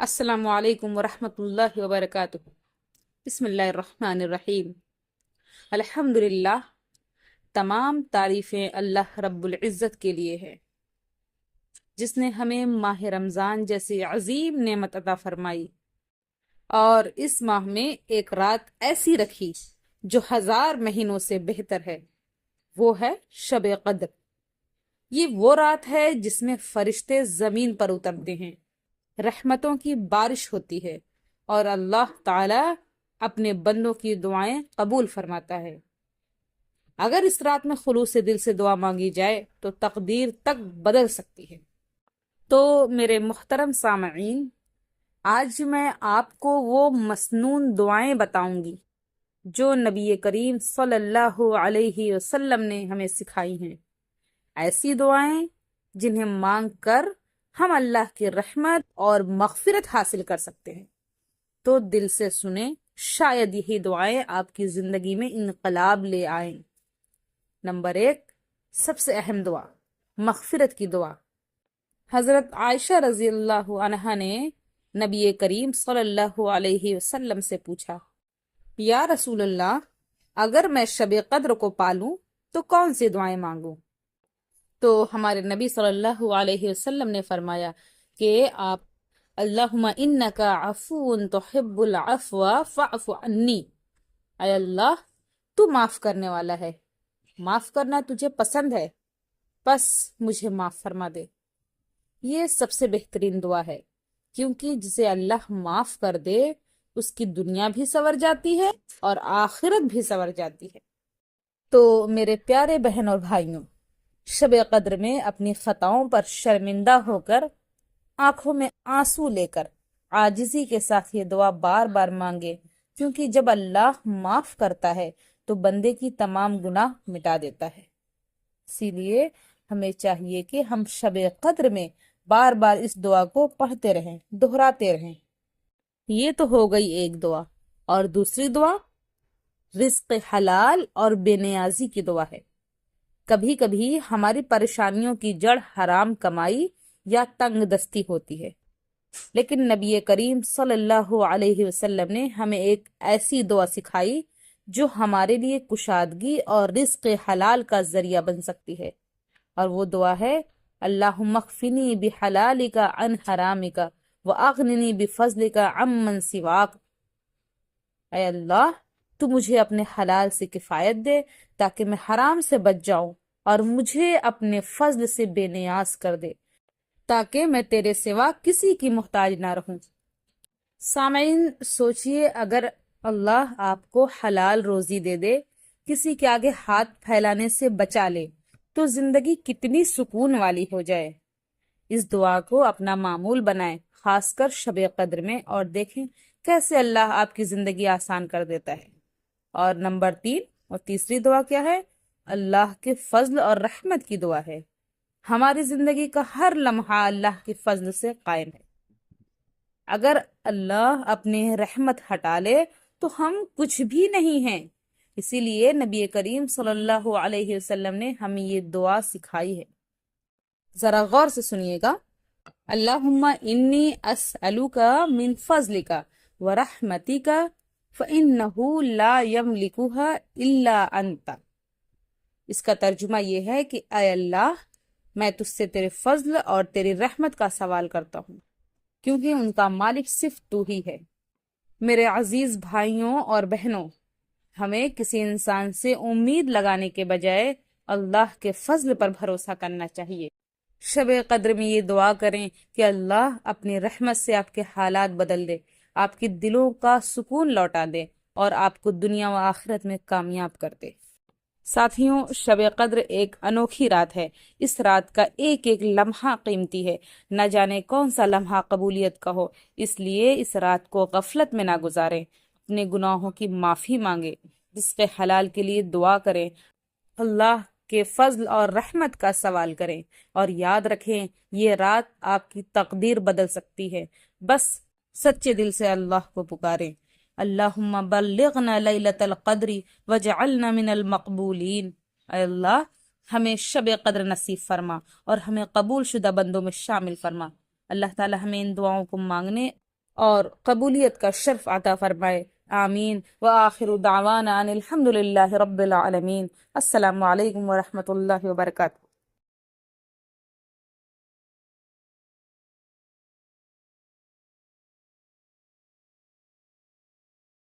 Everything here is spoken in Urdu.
السلام علیکم ورحمۃ اللہ وبرکاتہ۔ بسم اللہ الرحمن الرحیم۔ الحمد للہ، تمام تعریفیں اللہ رب العزت کے لیے ہے، جس نے ہمیں ماہ رمضان جیسی عظیم نعمت عطا فرمائی اور اس ماہ میں ایک رات ایسی رکھی جو 1000 مہینوں سے بہتر ہے، وہ ہے شب قدر۔ یہ وہ رات ہے جس میں فرشتے زمین پر اترتے ہیں، رحمتوں کی بارش ہوتی ہے اور اللہ تعالی اپنے بندوں کی دعائیں قبول فرماتا ہے۔ اگر اس رات میں خلوص دل سے دعا مانگی جائے تو تقدیر تک بدل سکتی ہے۔ تو میرے محترم سامعین، آج میں آپ کو وہ مسنون دعائیں بتاؤں گی جو نبی کریم صلی اللہ علیہ وسلم نے ہمیں سکھائی ہیں، ایسی دعائیں جنہیں مانگ کر ہم اللہ کی رحمت اور مغفرت حاصل کر سکتے ہیں۔ تو دل سے سنیں، شاید یہی دعائیں آپ کی زندگی میں انقلاب لے آئیں۔ نمبر 1، سب سے اہم دعا، مغفرت کی دعا۔ حضرت عائشہ رضی اللہ عنہا نے نبی کریم صلی اللہ علیہ وسلم سے پوچھا، یا رسول اللہ، اگر میں شب قدر کو پالوں تو کون سی دعائیں مانگوں؟ تو ہمارے نبی صلی اللہ علیہ وسلم نے فرمایا کہ آپ اللہم انکا عفو تحب العفو فاعف عنی، اے اللہ تو معاف کرنے والا ہے، معاف کرنا تجھے پسند ہے، بس مجھے معاف فرما دے۔ یہ سب سے بہترین دعا ہے، کیونکہ جسے اللہ معاف کر دے اس کی دنیا بھی سنور جاتی ہے اور آخرت بھی سنور جاتی ہے۔ تو میرے پیارے بہن اور بھائیوں، شب قدر میں اپنی خطاؤں پر شرمندہ ہو کر، آنکھوں میں آنسو لے کر، عاجزی کے ساتھ یہ دعا بار بار مانگے، کیونکہ جب اللہ معاف کرتا ہے تو بندے کی تمام گناہ مٹا دیتا ہے۔ اسی لیے ہمیں چاہیے کہ ہم شب قدر میں بار بار اس دعا کو پڑھتے رہیں، دہراتے رہیں۔ یہ تو ہو گئی ایک دعا، اور دوسری دعا رزق حلال اور بے نیازی کی دعا ہے۔ کبھی کبھی ہماری پریشانیوں کی جڑ حرام کمائی یا تنگ دستی ہوتی ہے، لیکن نبی کریم صلی اللہ علیہ وسلم نے ہمیں ایک ایسی دعا سکھائی جو ہمارے لیے کشادگی اور رزق حلال کا ذریعہ بن سکتی ہے، اور وہ دعا ہے اللہم اکفنی بحلالک عن حرامک واغننی بفضلک عمن سواک۔ اے اللہ، تو مجھے اپنے حلال سے کفایت دے تاکہ میں حرام سے بچ جاؤں، اور مجھے اپنے فضل سے بے نیاز کر دے تاکہ میں تیرے سوا کسی کی محتاج نہ رہوں۔ سامعین، سوچئے اگر اللہ آپ کو حلال روزی دے دے، کسی کے آگے ہاتھ پھیلانے سے بچا لے، تو زندگی کتنی سکون والی ہو جائے۔ اس دعا کو اپنا معمول بنائیں، خاص کر شب قدر میں، اور دیکھیں کیسے اللہ آپ کی زندگی آسان کر دیتا ہے۔ اور نمبر 3 اور تیسری دعا کیا ہے؟ اللہ کے فضل اور رحمت کی دعا ہے۔ ہماری زندگی کا ہر لمحہ اللہ کے فضل سے قائم ہے۔ اگر اللہ اپنی رحمت ہٹا لے تو ہم کچھ بھی نہیں ہیں۔ اسی لیے نبی کریم صلی اللہ علیہ وسلم نے ہمیں یہ دعا سکھائی ہے۔ ذرا غور سے سنیے گا، اللہم انی اسألک من فضلک ورحمتک فإنہ لا یملکھا الا انت۔ اس کا ترجمہ یہ ہے کہ اے اللہ، میں تجھ سے تیرے فضل اور تیری رحمت کا سوال کرتا ہوں، کیونکہ ان کا مالک صرف تو ہی ہے۔ میرے عزیز بھائیوں اور بہنوں، ہمیں کسی انسان سے امید لگانے کے بجائے اللہ کے فضل پر بھروسہ کرنا چاہیے۔ شب قدر میں یہ دعا کریں کہ اللہ اپنی رحمت سے آپ کے حالات بدل دے، آپ کے دلوں کا سکون لوٹا دے، اور آپ کو دنیا و آخرت میں کامیاب کر دے۔ ساتھیوں، شب قدر ایک انوکھی رات ہے۔ اس رات کا ایک ایک لمحہ قیمتی ہے، نہ جانے کون سا لمحہ قبولیت کا ہو۔ اس لیے اس رات کو غفلت میں نہ گزاریں، اپنے گناہوں کی معافی مانگیں، رزق حلال کے لیے دعا کریں، اللہ کے فضل اور رحمت کا سوال کریں، اور یاد رکھیں یہ رات آپ کی تقدیر بدل سکتی ہے۔ بس سچے دل سے اللہ کو پکاریں، اللہم بلغنا لیلۃ القدر وجعلنا من المقبولین۔ اے اللہ، ہمیں شب قدر نصیب فرما اور ہمیں قبول شدہ بندوں میں شامل فرما۔ اللہ تعالی ہمیں ان دعاؤں کو مانگنے اور قبولیت کا شرف عطا فرمائے، آمین۔ وآخر دعوانا ان الحمد للہ رب العالمین۔ السلام علیکم ورحمۃ اللہ وبرکاتہ۔